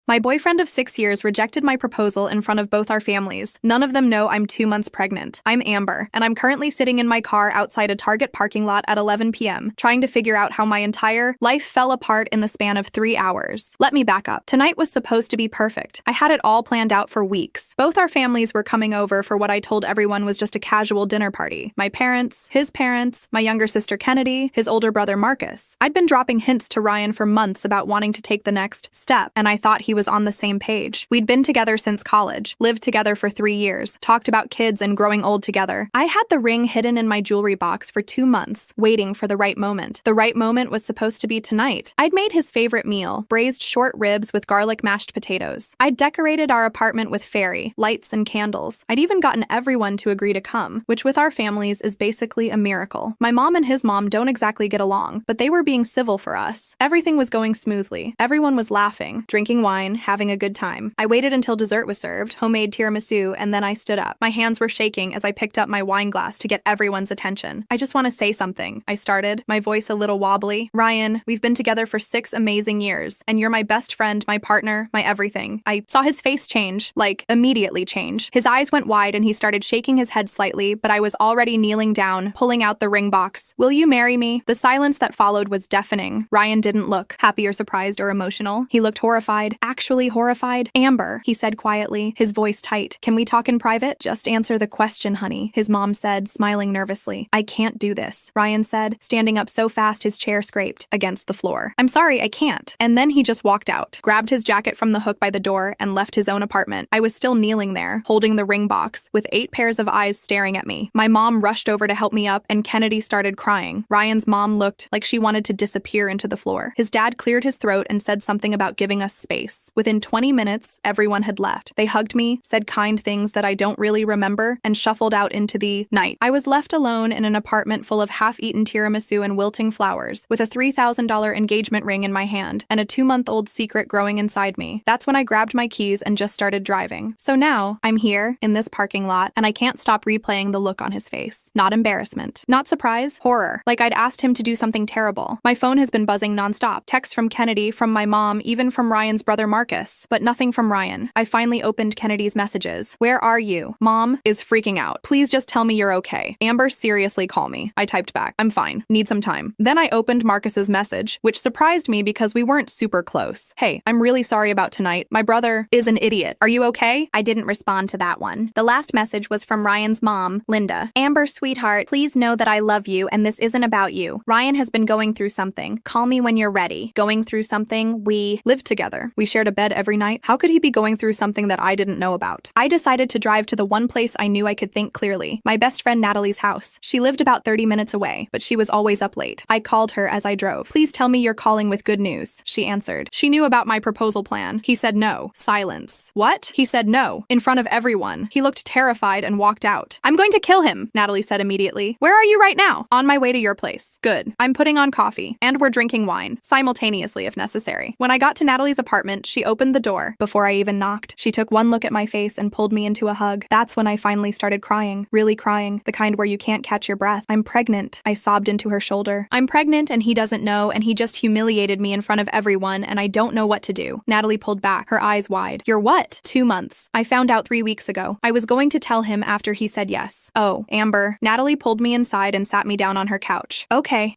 My boyfriend of 6 years rejected my proposal in front of both our families. None of them know I'm 2 months pregnant. I'm Amber, and I'm currently sitting in my car outside a Target parking lot at 11 p.m., trying to figure out how my entire life fell apart in the span of 3 hours. Let me back up. Tonight was supposed to be perfect. I had it all planned out for weeks. Both our families were coming over for what I told everyone was just a casual dinner party. My parents, his parents, my younger sister Kennedy, his older brother Marcus. I'd been dropping hints to Ryan for months about wanting to take the next step, and I thought he was on the same page. We'd been together since college, lived together for 3 years, talked about kids and growing old together. I had the ring hidden in my jewelry box for 2 months, waiting for the right moment. The right moment was supposed to be tonight. I'd made his favorite meal, braised short ribs with garlic mashed potatoes. I'd decorated our apartment with fairy, lights, and candles. I'd even gotten everyone to agree to come, which with our families is basically a miracle. My mom and his mom don't exactly get along, but they were being civil for us. Everything was going smoothly. Everyone was laughing, drinking wine, having a good time. I waited until dessert was served, homemade tiramisu, and then I stood up. My hands were shaking as I picked up my wine glass to get everyone's attention. I just want to say something, I started, my voice a little wobbly. Ryan, we've been together for 6 amazing years, and you're my best friend, my partner, my everything. I saw his face change, like immediately change. His eyes went wide and he started shaking his head slightly, but I was already kneeling down, pulling out the ring box. Will you marry me? The silence that followed was deafening. Ryan didn't look happy or surprised or emotional. He looked horrified, actually horrified. Amber, he said quietly, his voice tight. Can we talk in private? Just answer the question, honey, his mom said, smiling nervously. I can't do this, Ryan said, standing up so fast his chair scraped against the floor. I'm sorry, I can't. And then he just walked out, grabbed his jacket from the hook by the door, and left his own apartment. I was still kneeling there, holding the ring box, with 8 pairs of eyes staring at me. My mom rushed over to help me up, and Kennedy started crying. Ryan's mom looked like she wanted to disappear into the floor. His dad cleared his throat and said something about giving us space. Within 20 minutes, everyone had left. They hugged me, said kind things that I don't really remember, and shuffled out into the night. I was left alone in an apartment full of half-eaten tiramisu and wilting flowers, with a $3,000 engagement ring in my hand, and a 2-month-old secret growing inside me. That's when I grabbed my keys and just started driving. So now, I'm here, in this parking lot, and I can't stop replaying the look on his face. Not embarrassment. Not surprise. Horror. Like I'd asked him to do something terrible. My phone has been buzzing nonstop. Texts from Kennedy, from my mom, even from Ryan's brother Marcus. But nothing from Ryan. I finally opened Kennedy's messages. Where are you? Mom is freaking out. Please just tell me you're okay. Amber, seriously call me. I typed back. I'm fine. Need some time. Then I opened Marcus's message, which surprised me because we weren't super close. Hey, I'm really sorry about tonight. My brother is an idiot. Are you okay? I didn't respond to that one. The last message was from Ryan's mom, Linda. Amber, sweetheart, please know that I love you and this isn't about you. Ryan has been going through something. Call me when you're ready. Going through something? We lived together. We shared a bed every night. How could he be going through something that I didn't know about? I decided to drive to the one place I knew I could think clearly. My best friend Natalie's house. She lived about 30 minutes away, but she was always up late. I called her as I drove. Please tell me you're calling with good news, she answered. She knew about my proposal plan. He said no. Silence. What? He said no. In front of everyone. He looked terrified and walked out. I'm going to kill him, Natalie said immediately. Where are you right now? On my way to your place. Good. I'm putting on coffee. And we're drinking wine. Simultaneously if necessary. When I got to Natalie's apartment, she opened the door. Before I even knocked, she took one look at my face and pulled me into a hug. That's when I finally started crying. Really crying. The kind where you can't catch your breath. I'm pregnant. I sobbed into her shoulder. I'm pregnant and he doesn't know and he just humiliated me in front of everyone and I don't know what to do. Natalie pulled back, her eyes wide. You're what? 2 months. I found out 3 weeks ago. I was going to tell him after he said yes. Oh, Amber. Natalie pulled me inside and sat me down on her couch. Okay.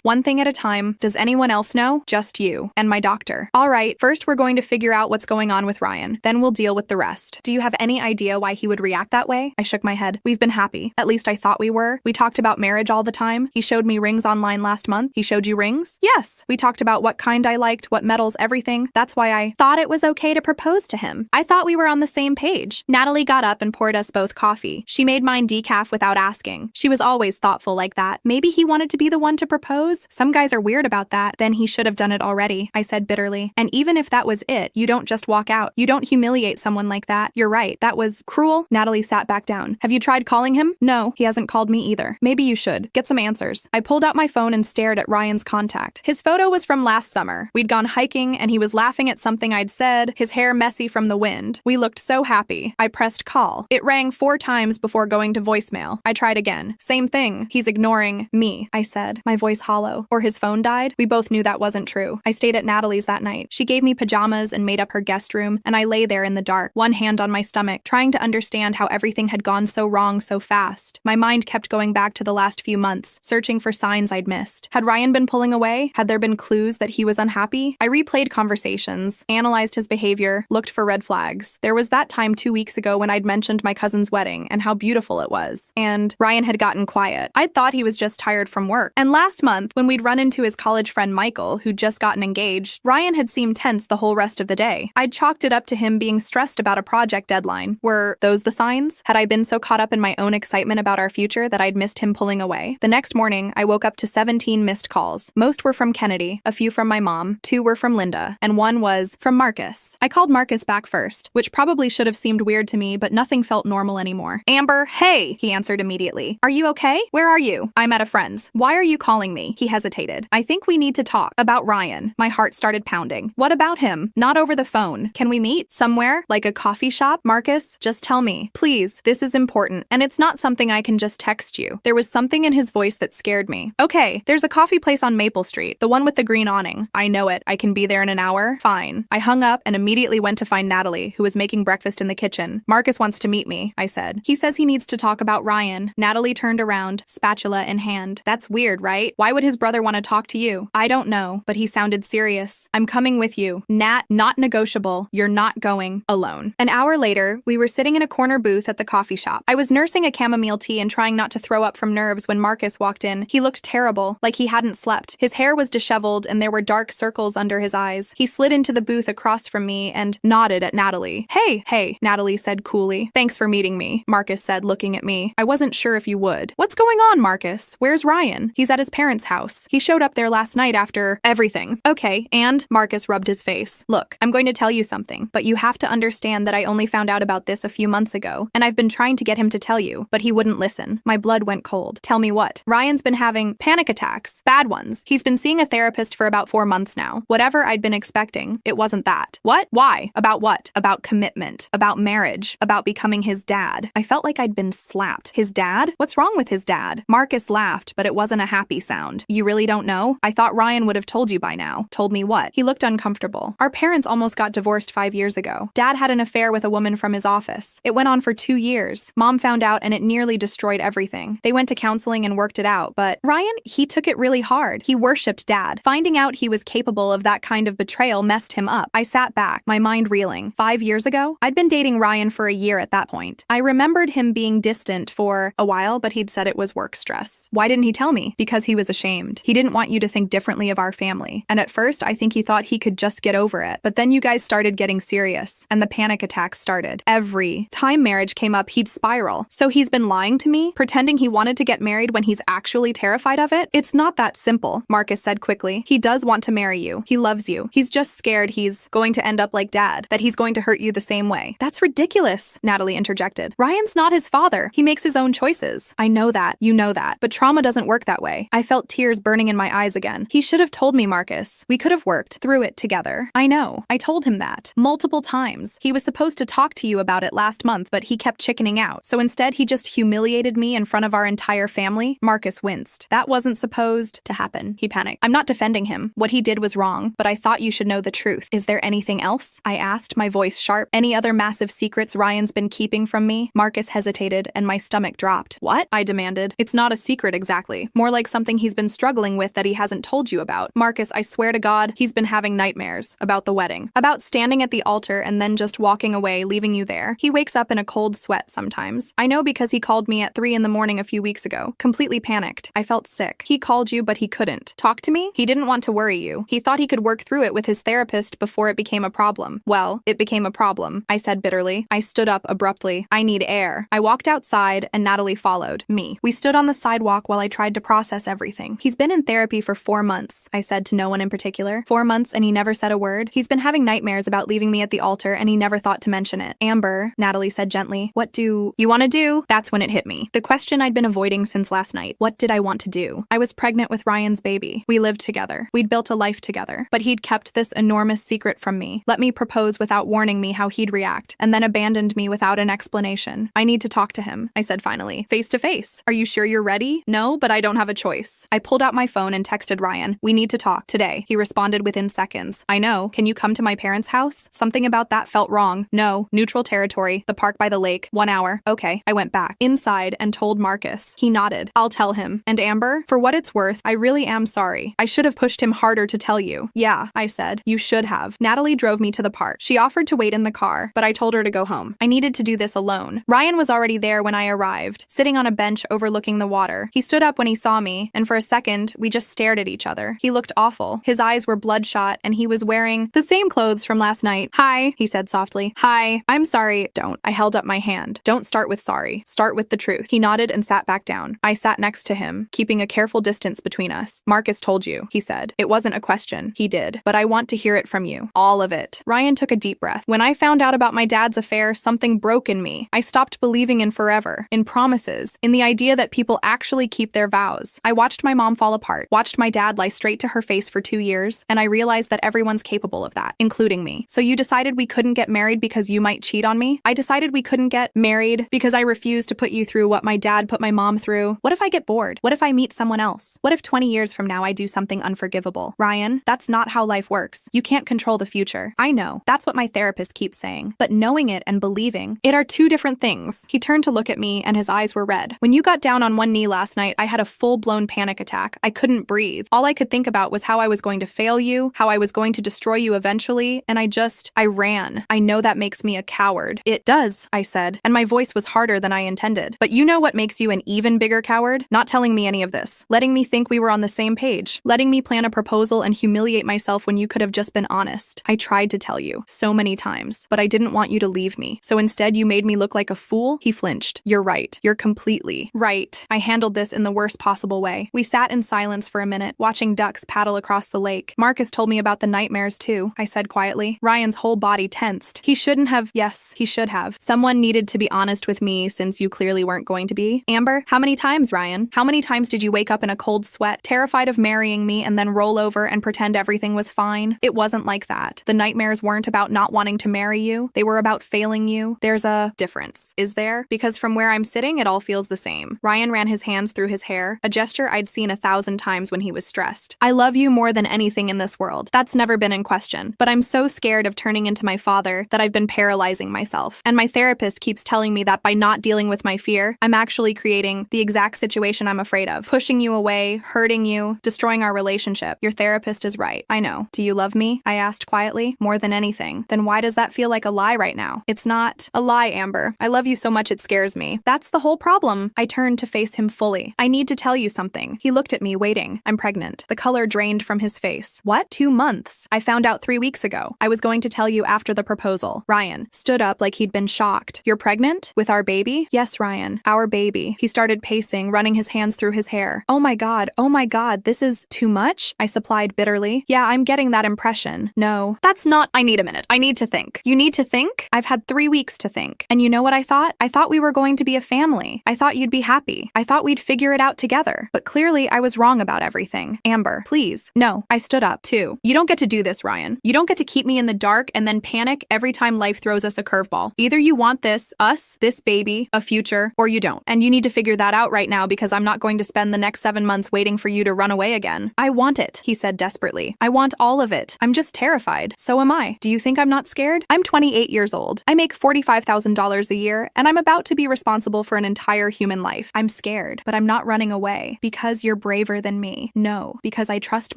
One thing at a time. Does anyone else know? Just you. And my doctor. All right, first we're going to figure out what's going on with Ryan. Then we'll deal with the rest. Do you have any idea why he would react that way? I shook my head. We've been happy. At least I thought we were. We talked about marriage all the time. He showed me rings online last month. He showed you rings? Yes. We talked about what kind I liked, what metals, everything. That's why I thought it was okay to propose to him. I thought we were on the same page. Natalie got up and poured us both coffee. She made mine decaf without asking. She was always thoughtful like that. Maybe he wanted to be the one to propose? Some guys are weird about that. Then he should have done it already, I said bitterly. And even if that was it, you don't just walk out. You don't humiliate someone like that. You're right. That was cruel. Natalie sat back down. Have you tried calling him? No, he hasn't called me either. Maybe you should. Get some answers. I pulled out my phone and stared at Ryan's contact. His photo was from last summer. We'd gone hiking and he was laughing at something I'd said, his hair messy from the wind. We looked so happy. I pressed call. It rang 4 times before going to voicemail. I tried again. Same thing. He's ignoring me, I said, my voice hollow. Or his phone died? We both knew that wasn't true. I stayed at Natalie's that night. She gave me pajamas pajamas and made up her guest room, and I lay there in the dark, one hand on my stomach, trying to understand how everything had gone so wrong so fast. My mind kept going back to the last few months, searching for signs I'd missed. Had Ryan been pulling away? Had there been clues that he was unhappy? I replayed conversations, analyzed his behavior, looked for red flags. There was that time 2 weeks ago when I'd mentioned my cousin's wedding and how beautiful it was. And Ryan had gotten quiet. I'd thought he was just tired from work. And last month, when we'd run into his college friend Michael, who'd just gotten engaged, Ryan had seemed tense the whole rest of the day. I'd chalked it up to him being stressed about a project deadline. Were those the signs? Had I been so caught up in my own excitement about our future that I'd missed him pulling away? The next morning, I woke up to 17 missed calls. Most were from Kennedy, a few from my mom, 2 were from Linda, and 1 was from Marcus. I called Marcus back first, which probably should have seemed weird to me, but nothing felt normal anymore. Amber, hey, he answered immediately. Are you okay? Where are you? I'm at a friend's. Why are you calling me? He hesitated. I think we need to talk. About Ryan. My heart started pounding. What about him? Not over the phone. Can we meet? Somewhere? Like a coffee shop? Marcus, just tell me. Please, this is important, and it's not something I can just text you. There was something in his voice that scared me. Okay, there's a coffee place on Maple Street, the one with the green awning. I know it. I can be there in an hour. Fine. I hung up and immediately went to find Natalie, who was making breakfast in the kitchen. Marcus wants to meet me, I said. He says he needs to talk about Ryan. Natalie turned around, spatula in hand. That's weird, right? Why would his brother want to talk to you? I don't know, but he sounded serious. I'm coming with you. Nat, not negotiable. You're not going alone. An hour later, we were sitting in a corner booth at the coffee shop. I was nursing a chamomile tea and trying not to throw up from nerves when Marcus walked in. He looked terrible, like he hadn't slept. His hair was disheveled and there were dark circles under his eyes. He slid into the booth across from me and nodded at Natalie. Hey, Natalie said coolly. Thanks for meeting me, Marcus said, looking at me. I wasn't sure if you would. What's going on, Marcus? Where's Ryan? He's at his parents' house. He showed up there last night after everything. Okay, and Marcus rubbed his face. Look, I'm going to tell you something, but you have to understand that I only found out about this a few months ago, and I've been trying to get him to tell you, but he wouldn't listen. My blood went cold. Tell me what? Ryan's been having panic attacks, bad ones. He's been seeing a therapist for about 4 months now. Whatever I'd been expecting, it wasn't that. What? Why? About what? About commitment, about marriage, about becoming his dad. I felt like I'd been slapped. His dad? What's wrong with his dad? Marcus laughed, but it wasn't a happy sound. You really don't know? I thought Ryan would have told you by now. Told me what? He looked uncomfortable. Our parents almost got divorced 5 years ago. Dad had an affair with a woman from his office. It went on for 2 years. Mom found out and it nearly destroyed everything. They went to counseling and worked it out, but Ryan, he took it really hard. He worshipped Dad. Finding out he was capable of that kind of betrayal messed him up. I sat back, my mind reeling. 5 years ago? I'd been dating Ryan for a year at that point. I remembered him being distant for a while, but he'd said it was work stress. Why didn't he tell me? Because he was ashamed. He didn't want you to think differently of our family. And at first, I think he thought he could just get over it. But then you guys started getting serious, and the panic attacks started. Every time marriage came up, he'd spiral. So he's been lying to me, pretending he wanted to get married when he's actually terrified of it? It's not that simple, Marcus said quickly. He does want to marry you. He loves you. He's just scared he's going to end up like Dad, that he's going to hurt you the same way. That's ridiculous, Natalie interjected. Ryan's not his father. He makes his own choices. I know that. You know that. But trauma doesn't work that way. I felt tears burning in my eyes again. He should have told me, Marcus. We could have worked through it together. I know. I told him that. Multiple times. He was supposed to talk to you about it last month, but he kept chickening out. So instead, he just humiliated me in front of our entire family. Marcus winced. That wasn't supposed to happen. He panicked. I'm not defending him. What he did was wrong, but I thought you should know the truth. Is there anything else? I asked, my voice sharp. Any other massive secrets Ryan's been keeping from me? Marcus hesitated, and my stomach dropped. What? I demanded. It's not a secret exactly. More like something he's been struggling with that he hasn't told you about. Marcus, I swear to God, he's been having nightmares about the wedding. About standing at the altar and then just walking away, leaving you there. He wakes up in a cold sweat sometimes. I know because he called me at 3 a.m. a few weeks ago. Completely panicked. I felt sick. He called you, but he couldn't. Talk to me? He didn't want to worry you. He thought he could work through it with his therapist before it became a problem. Well, it became a problem, I said bitterly. I stood up abruptly. I need air. I walked outside and Natalie followed me. We stood on the sidewalk while I tried to process everything. He's been in therapy for 4 months, I said to no one in particular. 4 months and he never said a word. He's been having nightmares about leaving me at the altar and he never thought to mention it. Amber, Natalie said gently, what do you want to do? That's when it hit me. The question I'd been avoiding since last night. What did I want to do? I was pregnant with Ryan's baby. We lived together. We'd built a life together. But he'd kept this enormous secret from me. Let me propose without warning me how he'd react, and then abandoned me without an explanation. I need to talk to him, I said finally. Face to face. Are you sure you're ready? No, but I don't have a choice. I pulled out my phone and texted Ryan. We need to talk today. He responded within seconds. I know. Can Can you come to my parents' house? Something about that felt wrong. No, neutral territory, the park by the lake, 1 hour. Okay, I went back inside and told Marcus. He nodded. I'll tell him. And Amber, for what it's worth, I really am sorry. I should have pushed him harder to tell you. Yeah, I said. You should have. Natalie drove me to the park. She offered to wait in the car, but I told her to go home. I needed to do this alone. Ryan was already there when I arrived, sitting on a bench overlooking the water. He stood up when he saw me, and for a second, we just stared at each other. He looked awful. His eyes were bloodshot, and he was wearing the same clothes from last night. Hi, he said softly. Hi, I'm sorry. Don't. I held up my hand. Don't start with sorry. Start with the truth. He nodded and sat back down. I sat next to him, keeping a careful distance between us. Marcus told you, he said. It wasn't a question. He did. But I want to hear it from you. All of it. Ryan took a deep breath. When I found out about my dad's affair, something broke in me. I stopped believing in forever, in promises, in the idea that people actually keep their vows. I watched my mom fall apart, watched my dad lie straight to her face for 2 years, and I realized that everyone's capable of that, including me. So you decided we couldn't get married because you might cheat on me? I decided we couldn't get married because I refused to put you through what my dad put my mom through. What if I get bored? What if I meet someone else? What if 20 years from now I do something unforgivable? Ryan, that's not how life works. You can't control the future. I know. That's what my therapist keeps saying. But knowing it and believing it are two different things. He turned to look at me and his eyes were red. When you got down on one knee last night, I had a full-blown panic attack. I couldn't breathe. All I could think about was how I was going to fail you, how I was going to destroy you eventually, and I ran. I know that makes me a coward. It does, I said, and my voice was harder than I intended. But you know what makes you an even bigger coward? Not telling me any of this. Letting me think we were on the same page. Letting me plan a proposal and humiliate myself when you could have just been honest. I tried to tell you so many times, but I didn't want you to leave me. So instead you made me look like a fool? He flinched. You're right. You're completely right. I handled this in the worst possible way. We sat in silence for a minute, watching ducks paddle across the lake. Marcus told me about the nightmares too, I said quietly. Ryan's whole body tensed. He shouldn't have. Yes, he should have. Someone needed to be honest with me since you clearly weren't going to be. Amber, how many times, Ryan? How many times did you wake up in a cold sweat, terrified of marrying me and then roll over and pretend everything was fine? It wasn't like that. The nightmares weren't about not wanting to marry you. They were about failing you. There's a difference, is there? Because from where I'm sitting, it all feels the same. Ryan ran his hands through his hair, a gesture I'd seen 1,000 times when he was stressed. I love you more than anything in this world. That's never been in question. But I'm so scared of turning into my father that I've been paralyzing myself. And my therapist keeps telling me that by not dealing with my fear, I'm actually creating the exact situation I'm afraid of. Pushing you away, hurting you, destroying our relationship. Your therapist is right. I know. Do you love me? I asked quietly. More than anything. Then why does that feel like a lie right now? It's not a lie, Amber. I love you so much it scares me. That's the whole problem. I turned to face him fully. I need to tell you something. He looked at me, waiting. I'm pregnant. The color drained from his face. What? 2 months. I found out 3 weeks ago. I was going to tell you after the proposal. Ryan stood up like he'd been shocked. You're pregnant? With our baby? Yes, Ryan. Our baby. He started pacing, running his hands through his hair. Oh my God, this is too much? I supplied bitterly. Yeah, I'm getting that impression. No. That's not. I need a minute. I need to think. You need to think? I've had 3 weeks to think. And you know what I thought? I thought we were going to be a family. I thought you'd be happy. I thought we'd figure it out together. But clearly I was wrong about everything. Amber, please. No. I stood up, too. You don't get to do this, Ryan. You don't get to keep me in the dark and then panic every time life throws us a curveball. Either you want this, us, this baby, a future, or you don't. And you need to figure that out right now because I'm not going to spend the next 7 months waiting for you to run away again. I want it, he said desperately. I want all of it. I'm just terrified. So am I. Do you think I'm not scared? I'm 28 years old. I make $45,000 a year, and I'm about to be responsible for an entire human life. I'm scared, but I'm not running away because you're braver than me. No, because I trust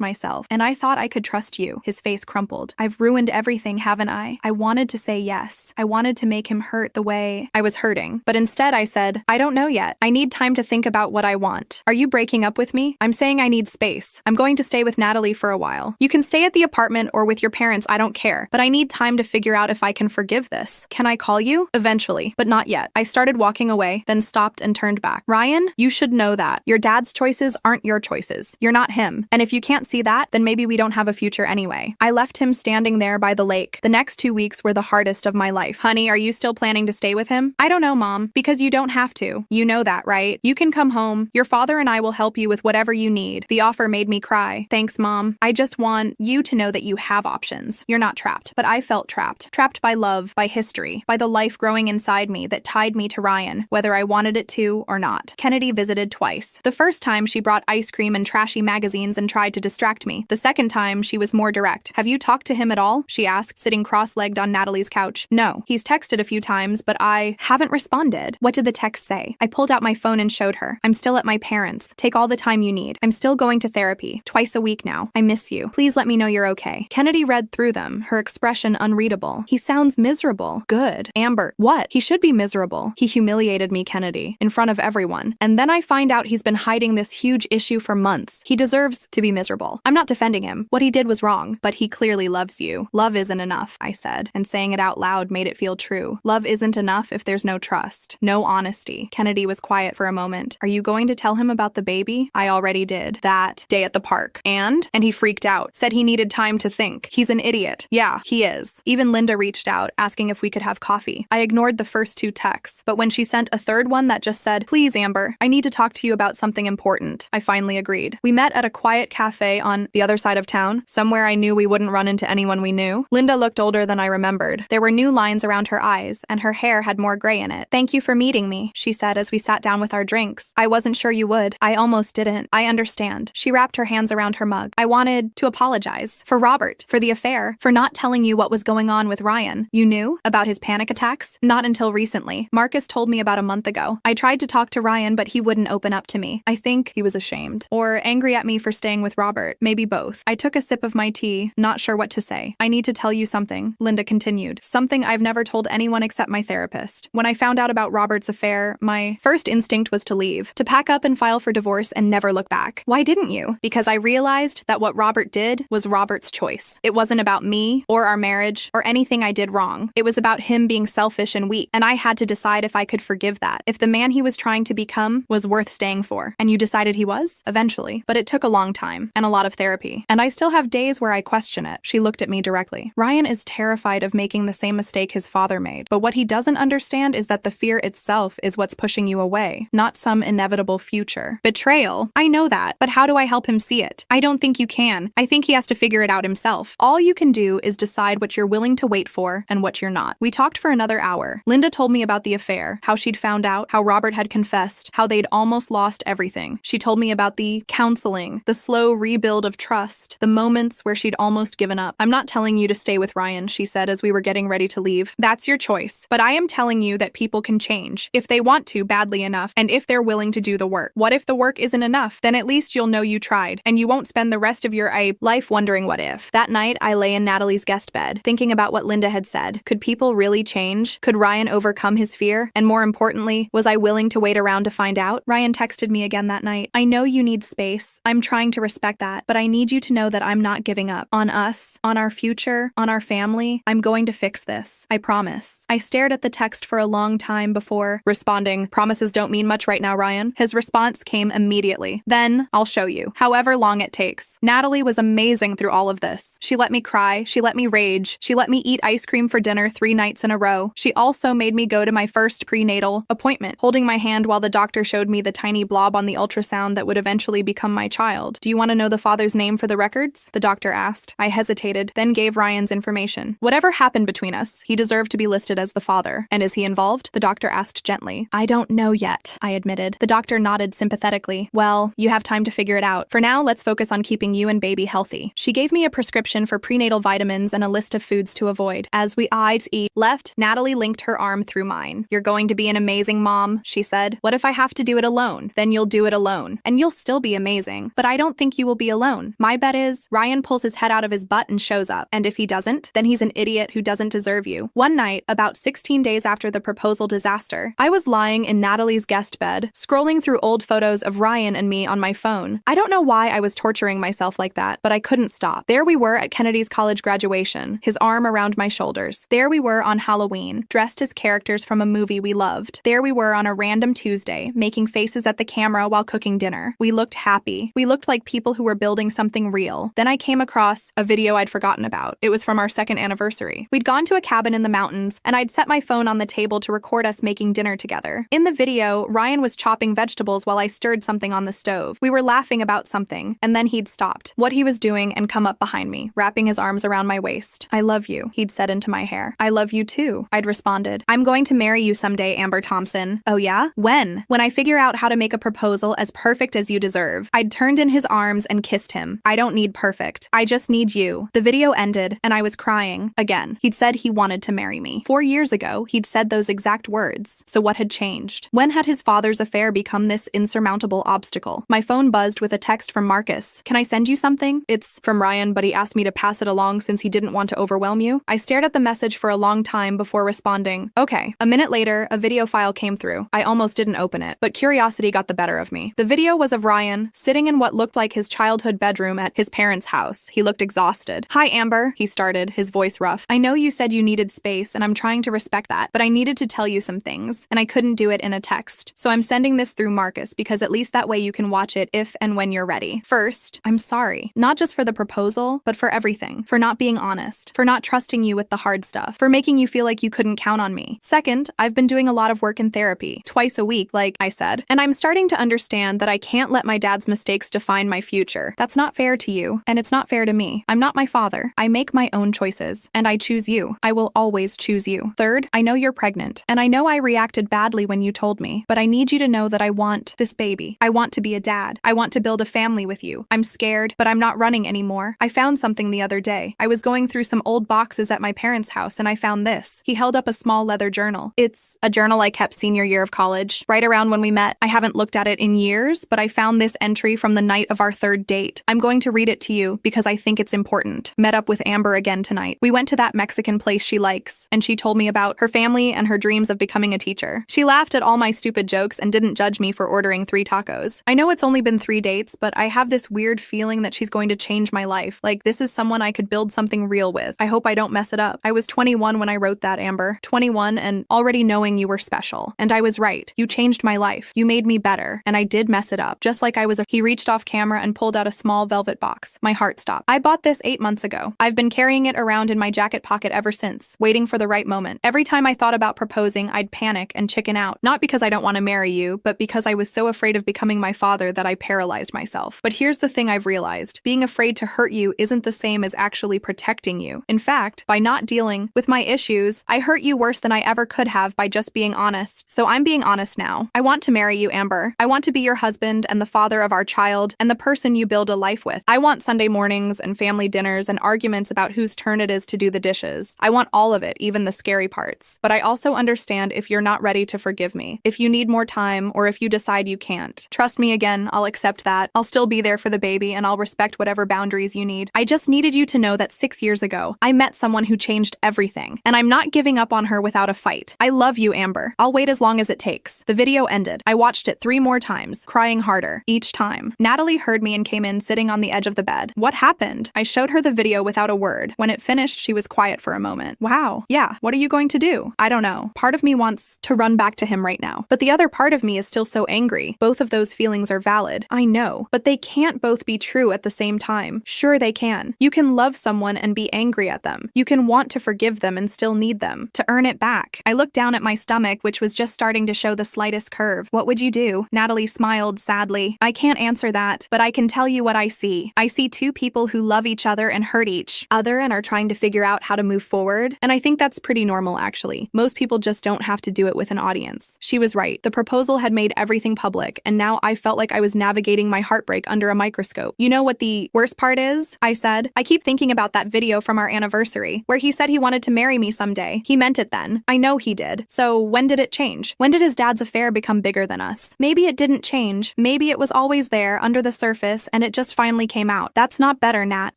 myself, and I thought I could trust you. His face crumpled. I've ruined everything, haven't I? I wanted to say yes. I wanted to make him hurt the way I was hurting, but instead I said, I don't know yet. I need time to think about what I want. Are you breaking up with me? I'm saying I need space. I'm going to stay with Natalie for a while. You can stay at the apartment or with your parents, I don't care, but I need time to figure out if I can forgive this. Can I call you? Eventually, but not yet. I started walking away, then stopped and turned back. Ryan, you should know that. Your dad's choices aren't your choices. You're not him. And if you can't see that, then maybe we don't have a future anyway. I left him standing there by the lake. The next 2 weeks were the hardest of my life. Honey, are you still planning to stay with him? I don't know, Mom, because you don't have to. You know that, right? You can come home. Your father and I will help you with whatever you need. The offer made me cry. Thanks, Mom. I just want you to know that you have options. You're not trapped. But I felt trapped. Trapped by love, by history, by the life growing inside me that tied me to Ryan, whether I wanted it to or not. Kennedy visited twice. The first time she brought ice cream and trashy magazines and tried to distract me. The second time she was more direct. Have you you talked to him at all? She asked, sitting cross-legged on Natalie's couch. No, he's texted a few times, but I haven't responded. What did the text say? I pulled out my phone and showed her. I'm still at my parents'. Take all the time you need. I'm still going to therapy, twice a week now. I miss you. Please let me know you're okay. Kennedy read through them, her expression unreadable. He sounds miserable. Good. Amber. What? He should be miserable. He humiliated me, Kennedy, in front of everyone. And then I find out he's been hiding this huge issue for months. He deserves to be miserable. I'm not defending him. What he did was wrong, but he clearly loves you. Love isn't enough, I said, and saying it out loud made it feel true. Love isn't enough if there's no trust, no honesty. Kennedy was quiet for a moment. Are you going to tell him about the baby? I already did. That day at the park. And he freaked out, said he needed time to think. He's an idiot. Yeah, he is. Even Linda reached out, asking if we could have coffee. I ignored the first two texts, but when she sent a third one that just said, "Please, Amber, I need to talk to you about something important," I finally agreed. We met at a quiet cafe on the other side of town, somewhere I knew we wouldn't run into anyone we knew. Linda looked older than I remembered. There were new lines around her eyes, and her hair had more gray in it. "Thank you for meeting me," she said as we sat down with our drinks. "I wasn't sure you would. I almost didn't. I understand." She wrapped her hands around her mug. "I wanted to apologize. For Robert, for the affair, for not telling you what was going on with Ryan. You knew about his panic attacks? Not until recently. Marcus told me about a month ago. I tried to talk to Ryan, but he wouldn't open up to me. I think he was ashamed. Or angry at me for staying with Robert. Maybe both." I took a sip of my tea, not sure what to say. "I need to tell you something," Linda continued. "Something I've never told anyone except my therapist. When I found out about Robert's affair, my first instinct was to leave, to pack up and file for divorce and never look back. Why didn't you? Because I realized that what Robert did was Robert's choice. It wasn't about me or our marriage or anything I did wrong. It was about him being selfish and weak, and I had to decide if I could forgive that, if the man he was trying to become was worth staying for. And you decided he was? Eventually. But it took a long time and a lot of therapy. And I still have days where I question it." She looked at me directly. "Ryan is terrified of making the same mistake his father made. But what he doesn't understand is that the fear itself is what's pushing you away, not some inevitable future. Betrayal? I know that, but how do I help him see it? I don't think you can. I think he has to figure it out himself. All you can do is decide what you're willing to wait for and what you're not." We talked for another hour. Linda told me about the affair, how she'd found out, how Robert had confessed, how they'd almost lost everything. She told me about the counseling, the slow rebuild of trust, the moments where she'd almost given up. "I'm not telling you to stay with Ryan," she said as we were getting ready to leave. "That's your choice. But I am telling you that people can change, if they want to badly enough, and if they're willing to do the work. What if the work isn't enough? Then at least you'll know you tried, and you won't spend the rest of your life wondering what if." That night, I lay in Natalie's guest bed, thinking about what Linda had said. Could people really change? Could Ryan overcome his fear? And more importantly, was I willing to wait around to find out? Ryan texted me again that night. "I know you need space. I'm trying to respect that, but I need you to know that I'm not giving up. On us, on our future, on our family. I'm going to fix this. I promise." I stared at the text for a long time before responding. "Promises don't mean much right now, Ryan." His response came immediately. "Then I'll show you, however long it takes." Natalie was amazing through all of this. She let me cry. She let me rage. She let me eat ice cream for dinner 3 nights in a row. She also made me go to my first prenatal appointment, holding my hand while the doctor showed me the tiny blob on the ultrasound that would eventually become my child. "Do you want to know the father's name for the records?" the doctor asked. I hesitated, then gave Ryan's information. "Whatever happened between us, he deserved to be listed as the father. And is he involved?" the doctor asked gently. "I don't know yet," I admitted. The doctor nodded sympathetically. "Well, you have time to figure it out. For now, let's focus on keeping you and baby healthy." She gave me a prescription for prenatal vitamins and a list of foods to avoid. As we eyed each left, Natalie linked her arm through mine. "You're going to be an amazing mom," she said. "What if I have to do it alone? Then you'll do it alone. And you'll still be amazing. But I don't think you will be alone. My bet is Ryan pulls his head out of his butt and shows up. And if he doesn't, then he's an idiot who doesn't deserve you." One night, about 16 days after the proposal disaster, I was lying in Natalie's guest bed, scrolling through old photos of Ryan and me on my phone. I don't know why I was torturing myself like that, but I couldn't stop. There we were at Kennedy's college graduation, his arm around my shoulders. There we were on Halloween, dressed as characters from a movie we loved. There we were on a random Tuesday, making faces at the camera while cooking dinner. We looked happy. We looked like people who were building something real. Then I came across a video I'd forgotten about. It was from our 2nd anniversary. We'd gone to a cabin in the mountains, and I'd set my phone on the table to record us making dinner together. In the video, Ryan was chopping vegetables while I stirred something on the stove. We were laughing about something, and then he'd stopped what he was doing and come up behind me, wrapping his arms around my waist. "I love you," he'd said into my hair. "I love you too," I'd responded. "I'm going to marry you someday, Amber Thompson." "Oh yeah? When?" "When I figure out how to make a proposal as perfect as you deserve." I'd turned in his arms and kissed him. "I don't need perfect. I just need you." you. The video ended, and I was crying. Again, he'd said he wanted to marry me. 4 years ago, he'd said those exact words. So what had changed? When had his father's affair become this insurmountable obstacle? My phone buzzed with a text from Marcus. Can I send you something? It's from Ryan, but he asked me to pass it along since he didn't want to overwhelm you. I stared at the message for a long time before responding. Okay. A minute later, a video file came through. I almost didn't open it, but curiosity got the better of me. The video was of Ryan sitting in what looked like his childhood bedroom at his parents' house. He looked exhausted. Hi, Amber, he started, his voice rough. I know you said you needed space, and I'm trying to respect that, but I needed to tell you some things, and I couldn't do it in a text. So I'm sending this through Marcus because at least that way you can watch it if and when you're ready. First, I'm sorry. Not just for the proposal, but for everything. For not being honest. For not trusting you with the hard stuff. For making you feel like you couldn't count on me. Second, I've been doing a lot of work in therapy. Twice a week, like I said. And I'm starting to understand that I can't let my dad's mistakes define my future. That's not fair to you, and it's not fair to me. I'm not my father. I make my own choices, and I choose you. I will always choose you. Third, I know you're pregnant, and I know I reacted badly when you told me, but I need you to know that I want this baby. I want to be a dad. I want to build a family with you. I'm scared, but I'm not running anymore. I found something the other day. I was going through some old boxes at my parents' house, and I found this. He held up a small leather journal. It's a journal I kept senior year of college, right around when we met. I haven't looked at it in years, but I found this entry from the night of our third date. I'm going to read it to you because I think it's important. Met up with Amber again tonight. We went to that Mexican place she likes, and she told me about her family and her dreams of becoming a teacher. She laughed at all my stupid jokes and didn't judge me for ordering 3 tacos. I know it's only been 3 dates, but I have this weird feeling that she's going to change my life. Like, this is someone I could build something real with. I hope I don't mess it up. I was 21 when I wrote that, Amber. 21 and already knowing you were special. And I was right. You changed my life. You made me better. And I did mess it up. Just like I was He reached off camera and pulled out a small velvet box. My heart stopped. I bought this 8 months ago. I've been carrying it around in my jacket pocket ever since, waiting for the right moment. Every time I thought about proposing, I'd panic and chicken out. Not because I don't want to marry you, but because I was so afraid of becoming my father that I paralyzed myself. But here's the thing I've realized. Being afraid to hurt you isn't the same as actually protecting you. In fact, by not dealing with my issues, I hurt you worse than I ever could have by just being honest. So I'm being honest now. I want to marry you, Amber. I want to be your husband and the father of our child and the person you build a life with. I want Sunday mornings and family dinners and arguments about whose turn it is to do the dishes. I want all of it, even the scary parts. But I also understand if you're not ready to forgive me, if you need more time, or if you decide you can't. Trust me again, I'll accept that. I'll still be there for the baby, and I'll respect whatever boundaries you need. I just needed you to know that 6 years ago, I met someone who changed everything, and I'm not giving up on her without a fight. I love you, Amber. I'll wait as long as it takes. The video ended. I watched it 3 more times, crying harder each time. Natalie heard me and came in sitting on the edge of the bed. What happened? I showed her the video without a word. When it finished, she was quiet for a moment. Wow. Yeah, what are you going to do? I don't know. Part of me wants to run back to him right now, but the other part of me is still so angry. Both of those feelings are valid. I know, but they can't both be true at the same time. Sure, they can. You can love someone and be angry at them. You can want to forgive them and still need them to earn it back. I looked down at my stomach, which was just starting to show the slightest curve. What would you do? Natalie smiled sadly. I can't answer that, but I can tell you what I see. I see 2 people who love each other and hurt each other and are trying to figure out how to move forward. And I think that's pretty normal, actually. Most people just don't have to do it with an audience. She was right. The proposal had made everything public, and now I felt like I was navigating my heartbreak under a microscope. You know what the worst part is? I said. I keep thinking about that video from our anniversary, where he said he wanted to marry me someday. He meant it then. I know he did. So when did it change? When did his dad's affair become bigger than us? Maybe it didn't change. Maybe it was always there, under the surface, and it just finally came out. That's not better, Nat.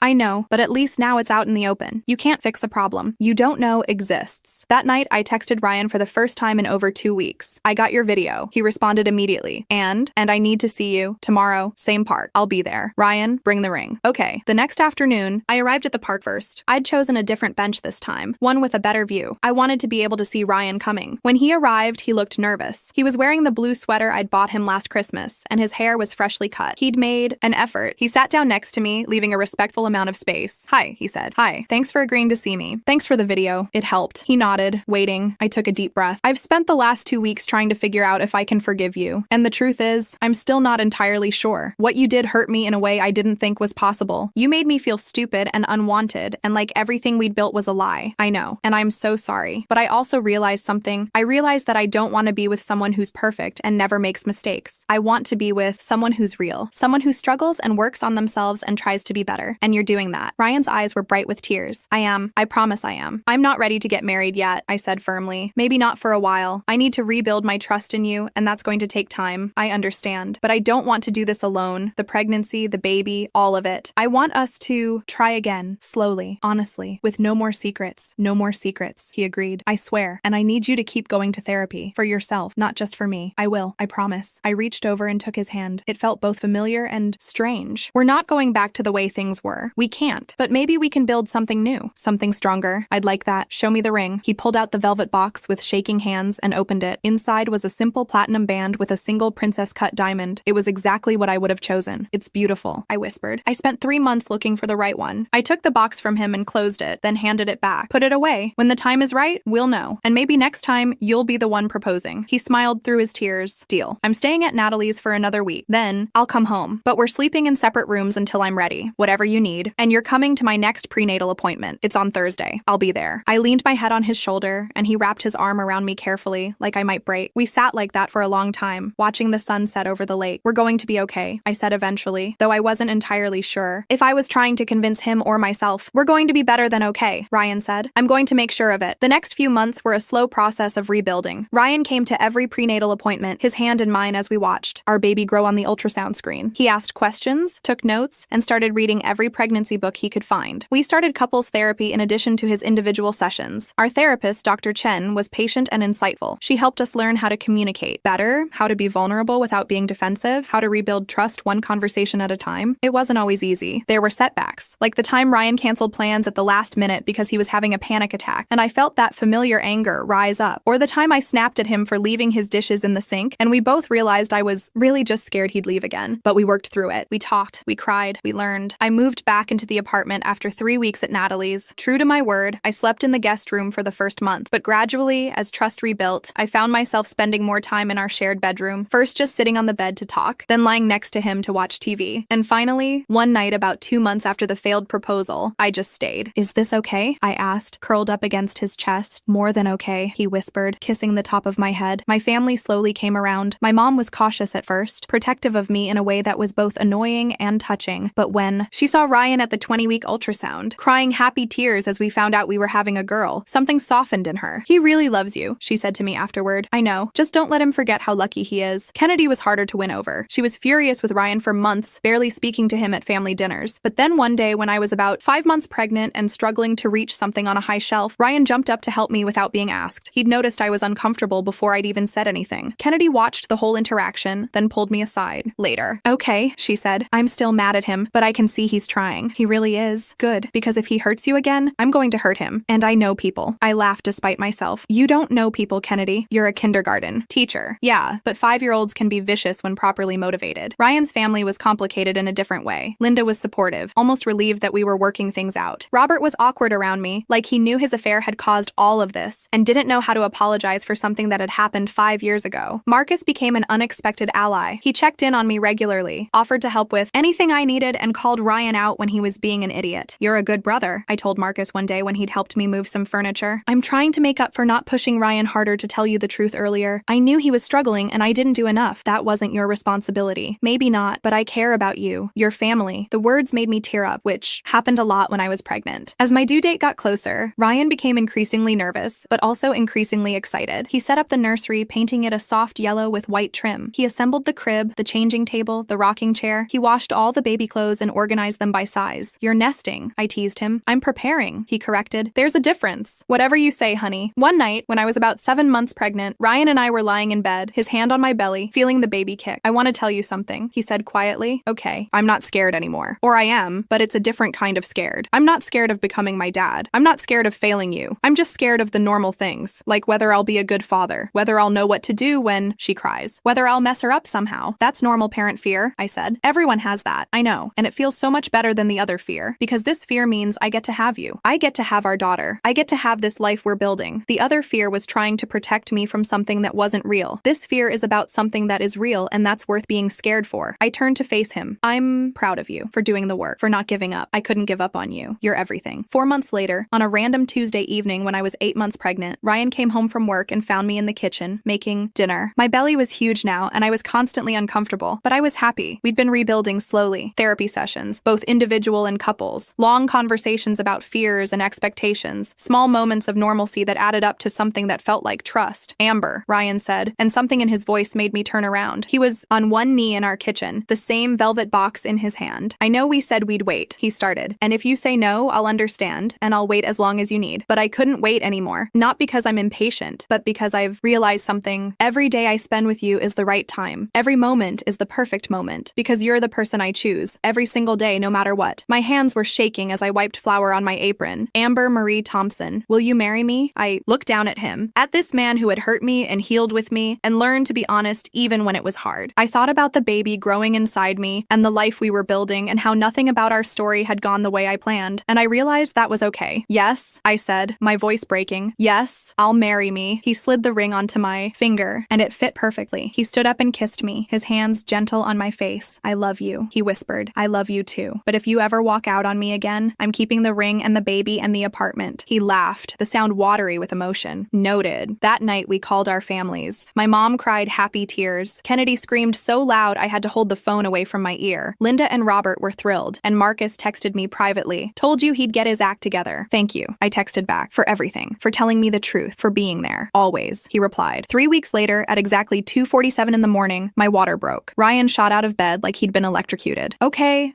I know, but at least now it's out in the open. You can't fix a problem you don't know exists. That night, I texted Ryan for the first time in over 2 weeks. I got your video. He responded immediately. And I need to see you. Tomorrow, same park. I'll be there. Ryan, bring the ring. Okay. The next afternoon, I arrived at the park first. I'd chosen a different bench this time, one with a better view. I wanted to be able to see Ryan coming. When he arrived, he looked nervous. He was wearing the blue sweater I'd bought him last Christmas, and his hair was freshly cut. He'd made an effort. He sat down next to me, leaving a respectful amount of space. Hi, he said. Hi. Thanks for agreeing to see me. Thanks for the video. It helped. He nodded, waiting. I took a deep breath. I've spent the last 2 weeks trying to figure out if I can forgive you. And the truth is, I'm still not entirely sure. What you did hurt me in a way I didn't think was possible. You made me feel stupid and unwanted, and like everything we'd built was a lie. I know. And I'm so sorry. But I also realized something. I realized that I don't want to be with someone who's perfect and never makes mistakes. I want to be with someone who's real. Someone who struggles and works on themselves and tries to be better. And you're doing that. Ryan's eyes were bright with tears. I am. I promise I am. I'm not ready to get married yet, I said firmly. Maybe not for a while. I need to rebuild my trust in you, and that's going to take time. I understand. But I don't want to do this alone. The pregnancy, the baby, all of it. I want us to try again, slowly, honestly, with no more secrets. No more secrets, he agreed. I swear. And I need you to keep going to therapy. For yourself, not just for me. I will. I promise. I reached over and took his hand. It felt both familiar and strange. We're not going back to the way things were. We can't. But maybe we can build something new. Something stronger. I'd like that. Show me the ring. He pulled out the velvet box with shaking hands and opened it. Inside was a simple platinum band with a single princess-cut diamond. It was exactly what I would have chosen. It's beautiful, I whispered. I spent 3 months looking for the right one. I took the box from him and closed it, then handed it back. Put it away. When the time is right, we'll know. And maybe next time, you'll be the one proposing. He smiled through his tears. Deal. I'm staying at Natalie's for another week. Then, I'll come home. But we're sleeping in separate rooms until I'm ready. Whatever you need. And you're coming to my next prenatal appointment. It's on Thursday. I'll be there. I leaned my head on his shoulder, and he wrapped his arm around me carefully, like I might break. We sat like that for a long time, watching the sun set over the lake. We're going to be okay, I said eventually, though I wasn't entirely sure. If I was trying to convince him or myself, we're going to be better than okay, Ryan said. I'm going to make sure of it. The next few months were a slow process of rebuilding. Ryan came to every prenatal appointment, his hand in mine as we watched our baby grow on the ultrasound screen. He asked questions, took notes, and started reading every pregnancy book he could find. We started couples therapy in addition to his individual sessions. Our therapist, Dr. Chen, was patient and insightful. She helped us learn how to communicate better, how to be vulnerable without being defensive, how to rebuild trust one conversation at a time. It wasn't always easy. There were setbacks, like the time Ryan canceled plans at the last minute because he was having a panic attack, and I felt that familiar anger rise up. Or the time I snapped at him for leaving his dishes in the sink, and we both realized I was really just scared he'd leave again. But we worked through it. We talked, we cried, we learned. I moved back into the apartment after 3 weeks at Natalie's. True to my word, I slept in the guest room for the first month, but gradually, as trust rebuilt, I found myself spending more time in our shared bedroom, first just sitting on the bed to talk, then lying next to him to watch TV. And finally, one night about 2 months after the failed proposal, I just stayed. Is this okay? I asked, curled up against his chest. More than okay, he whispered, kissing the top of my head. My family slowly came around. My mom was cautious at first, protective of me in a way that was both annoying and touching. But when she saw Ryan at the 20-week ultrasound, crying happy tears as we found out we were having a girl, something softened in her. He really loves you, she said to me afterward. I know. Just don't let him forget how lucky he is. Kennedy was harder to win over. She was furious with Ryan for months, barely speaking to him at family dinners. But then one day when I was about 5 months pregnant and struggling to reach something on a high shelf, Ryan jumped up to help me without being asked. He'd noticed I was uncomfortable before I'd even said anything. Kennedy watched the whole interaction, then pulled me aside. Later. Okay, she said. I'm still mad at him, but I can see he's trying. He really is. Good, because if he hurts you again, I'm going to hurt him. And I know people. I laughed despite myself. You don't know people, Kennedy. You're a kindergarten teacher. Yeah, but 5-year-olds can be vicious when properly motivated. Ryan's family was complicated in a different way. Linda was supportive, almost relieved that we were working things out. Robert was awkward around me, like he knew his affair had caused all of this, and didn't know how to apologize for something that had happened 5 years ago. Marcus became an unexpected ally. He checked in on me regularly, offered to help with anything I needed, and called Ryan out when he was being an idiot. You're a good brother, I told Marcus one day when he'd helped me move some furniture. I'm trying to make up for not pushing Ryan harder to tell you the truth earlier. I knew he was struggling and I didn't do enough. That wasn't your responsibility. Maybe not, but I care about you, your family. The words made me tear up, which happened a lot when I was pregnant. As my due date got closer, Ryan became increasingly nervous, but also increasingly excited. He set up the nursery, painting it a soft yellow with white trim. He assembled the crib, the changing table, the rocking chair. He washed all the baby clothes and organized them by size. You're nesting, I teased him. I'm preparing, he corrected. There's a difference. Whatever you say, honey. One night, when I was about 7 months pregnant, Ryan and I were lying in bed, his hand on my belly, feeling the baby kick. I want to tell you something, he said quietly. Okay, I'm not scared anymore. Or I am, but it's a different kind of scared. I'm not scared of becoming my dad. I'm not scared of failing you. I'm just scared of the normal things, like whether I'll be a good father, whether I'll know what to do when she cries, whether I'll mess her up somehow. That's normal parent fear, I said. Everyone has that, I know, and it feels so much better than the other fear, because this fear means I get to have you. I get to have our daughter. I get to have this life we're building. The other fear was trying to protect me from something that wasn't real. This fear is about something that is real and that's worth being scared for. I turned to face him. I'm proud of you for doing the work, for not giving up. I couldn't give up on you. You're everything. 4 months later, on a random Tuesday evening when I was 8 months pregnant, Ryan came home from work and found me in the kitchen, making dinner. My belly was huge now and I was constantly uncomfortable, but I was happy. We'd been rebuilding slowly. Therapy sessions, both individual individual and couples. Long conversations about fears and expectations. Small moments of normalcy that added up to something that felt like trust. Amber, Ryan said, and something in his voice made me turn around. He was on one knee in our kitchen, the same velvet box in his hand. I know we said we'd wait, he started. And if you say no, I'll understand, and I'll wait as long as you need. But I couldn't wait anymore. Not because I'm impatient, but because I've realized something. Every day I spend with you is the right time. Every moment is the perfect moment. Because you're the person I choose. Every single day, no matter what. My hands were shaking as I wiped flour on my apron. Amber Marie Thompson, will you marry me? I looked down at him. At this man who had hurt me and healed with me and learned to be honest even when it was hard. I thought about the baby growing inside me and the life we were building and how nothing about our story had gone the way I planned. And I realized that was okay. Yes, I said, my voice breaking. Yes, I'll marry me. He slid the ring onto my finger and it fit perfectly. He stood up and kissed me, his hands gentle on my face. I love you, he whispered. I love you too. But if you ever walk out on me again, I'm keeping the ring and the baby and the apartment. He laughed, the sound watery with emotion. Noted. That night we called our families. My mom cried happy tears. Kennedy screamed so loud I had to hold the phone away from my ear. Linda and Robert were thrilled, and Marcus texted me privately. Told you he'd get his act together. Thank you, I texted back, for everything, for telling me the truth, for being there. Always, he replied. 3 weeks later, at exactly 2:47 in the morning, my water broke. Ryan shot out of bed like he'd been electrocuted. Okay,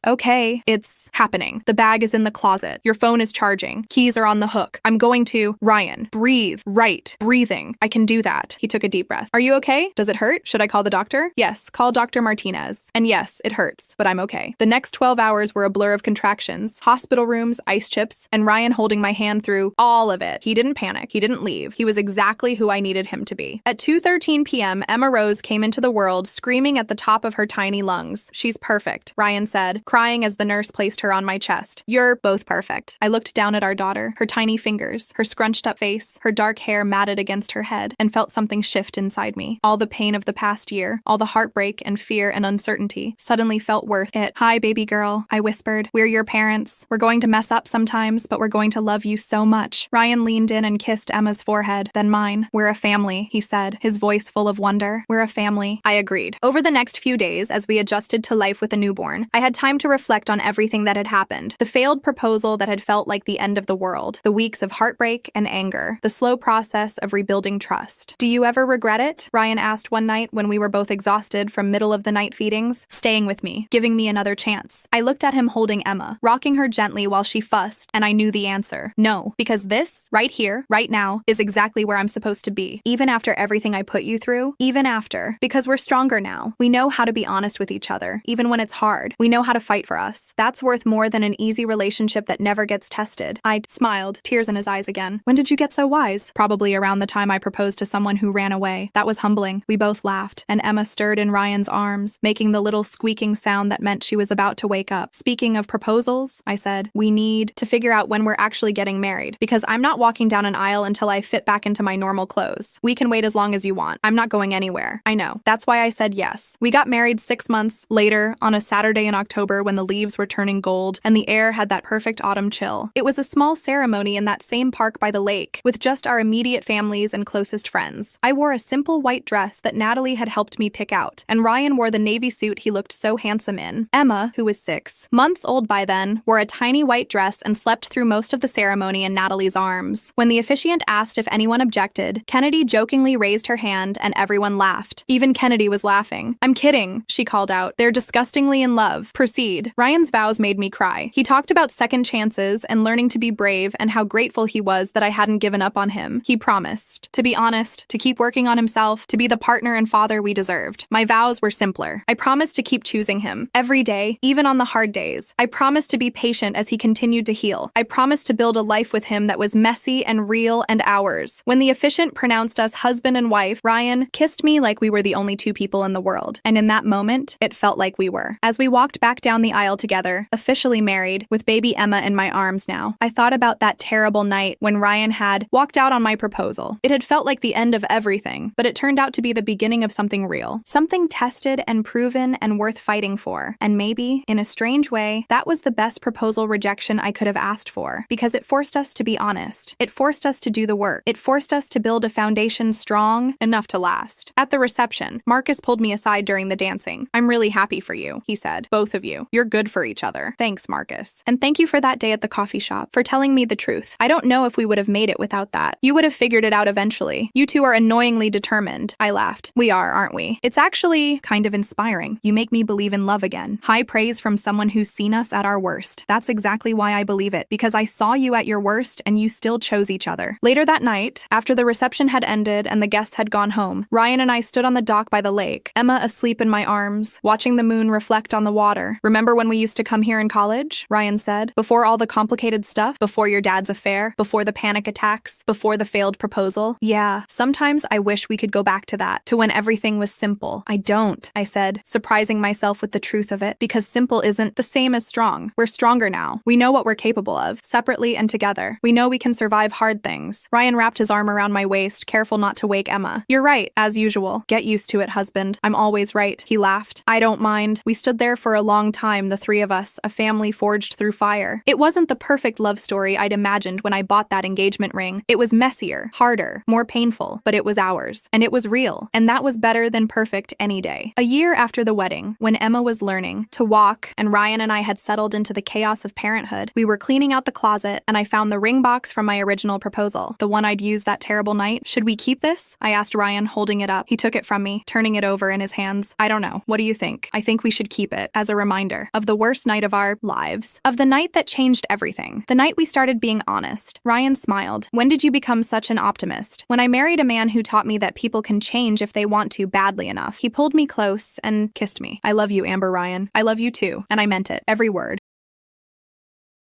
it's happening. The bag is in the closet. Your phone is charging. Keys are on the hook. I'm going to... Ryan, breathe. Right. Breathing. I can do that. He took a deep breath. Are you okay? Does it hurt? Should I call the doctor? Yes, call Dr. Martinez. And yes, it hurts, but I'm okay. The next 12 hours were a blur of contractions, hospital rooms, ice chips, and Ryan holding my hand through all of it. He didn't panic. He didn't leave. He was exactly who I needed him to be. At 2:13 p.m., Emma Rose came into the world, screaming at the top of her tiny lungs. She's perfect, Ryan said, crying as the nurse placed her on my chest. You're both perfect. I looked down at our daughter, her tiny fingers, her scrunched up face, her dark hair matted against her head, and felt something shift inside me. All the pain of the past year, all the heartbreak and fear and uncertainty, suddenly felt worth it. Hi, baby girl, I whispered. We're your parents. We're going to mess up sometimes, but we're going to love you so much. Ryan leaned in and kissed Emma's forehead, then mine. We're a family, he said, his voice full of wonder. We're a family. I agreed. Over the next few days, as we adjusted to life with a newborn, I had time to reflect on everything that had happened. The failed proposal that had felt like the end of the world. The weeks of heartbreak and anger. The slow process of rebuilding trust. Do you ever regret it? Ryan asked one night when we were both exhausted from middle-of-the-night feedings, staying with me, giving me another chance. I looked at him holding Emma, rocking her gently while she fussed, and I knew the answer. No, because this, right here, right now, is exactly where I'm supposed to be. Even after everything I put you through, even after. Because we're stronger now. We know how to be honest with each other, even when it's hard. We know how to fight for us. That's worth more than an easy relationship that never gets tested. I smiled, tears in his eyes again. When did you get so wise? Probably around the time I proposed to someone who ran away. That was humbling. We both laughed, and Emma stirred in Ryan's arms, making the little squeaking sound that meant she was about to wake up. Speaking of proposals, I said, we need to figure out when we're actually getting married, because I'm not walking down an aisle until I fit back into my normal clothes. We can wait as long as you want. I'm not going anywhere. I know. That's why I said yes. We got married 6 months later on a Saturday in October when the leaves were turning gold and the air had that perfect autumn chill. It was a small ceremony in that same park by the lake, with just our immediate families and closest friends. I wore a simple white dress that Natalie had helped me pick out, and Ryan wore the navy suit he looked so handsome in. Emma, who was 6 months old by then, wore a tiny white dress and slept through most of the ceremony in Natalie's arms. When the officiant asked if anyone objected, Kennedy jokingly raised her hand and everyone laughed. Even Kennedy was laughing. I'm kidding, she called out. They're disgustingly in love. Proceed. Ryan's vows made me cry. He talked about second chances and learning to be brave and how grateful he was that I hadn't given up on him. He promised to be honest, to keep working on himself, to be the partner and father we deserved. My vows were simpler. I promised to keep choosing him every day, even on the hard days. I promised to be patient as he continued to heal. I promised to build a life with him that was messy and real and ours. When the officiant pronounced us husband and wife, Ryan kissed me like we were the only 2 people in the world. And in that moment, it felt like we were. As we walked back down the aisle together, officially married, with baby Emma in my arms now, I thought about that terrible night when Ryan had walked out on my proposal. It had felt like the end of everything, but it turned out to be the beginning of something real. Something tested and proven and worth fighting for. And maybe, in a strange way, that was the best proposal rejection I could have asked for, because it forced us to be honest. It forced us to do the work. It forced us to build a foundation strong enough to last. At the reception, Marcus pulled me aside during the dancing. I'm really happy for you, he said. Both of you. You're good for each other. other. Thanks, Marcus. And thank you for that day at the coffee shop, for telling me the truth. I don't know if we would have made it without that. You would have figured it out eventually. You two are annoyingly determined. I laughed. We are, aren't we? It's actually kind of inspiring. You make me believe in love again. High praise from someone who's seen us at our worst. That's exactly why I believe it, because I saw you at your worst and you still chose each other. Later that night, after the reception had ended and the guests had gone home, Ryan and I stood on the dock by the lake, Emma asleep in my arms, watching the moon reflect on the water. Remember when we used to come here in college? Ryan said. Before all the complicated stuff, before your dad's affair, before the panic attacks, before the failed proposal. Yeah, sometimes I wish we could go back to that, to when everything was simple. I don't, I said, surprising myself with the truth of it, because simple isn't the same as strong. We're stronger now. We know what we're capable of, separately and together. We know we can survive hard things. Ryan wrapped his arm around my waist, careful not to wake Emma. You're right, as usual. Get used to it, husband. I'm always right. He laughed. I don't mind. We stood there for a long time, the three of us, a family forged through fire. It wasn't the perfect love story I'd imagined when I bought that engagement ring. It was messier, harder, more painful, but it was ours. And it was real. And that was better than perfect any day. A year after the wedding, when Emma was learning to walk and Ryan and I had settled into the chaos of parenthood, we were cleaning out the closet and I found the ring box from my original proposal, the one I'd used that terrible night. Should we keep this? I asked Ryan, holding it up. He took it from me, turning it over in his hands. I don't know. What do you think? I think we should keep it as a reminder of the worst night of our lives, of the night that changed everything, the night we started being honest. Ryan smiled. When did you become such an optimist? When I married a man who taught me that people can change if they want to badly enough. He pulled me close and kissed me. I love you, Amber Ryan. I love you too. And I meant it. Every word.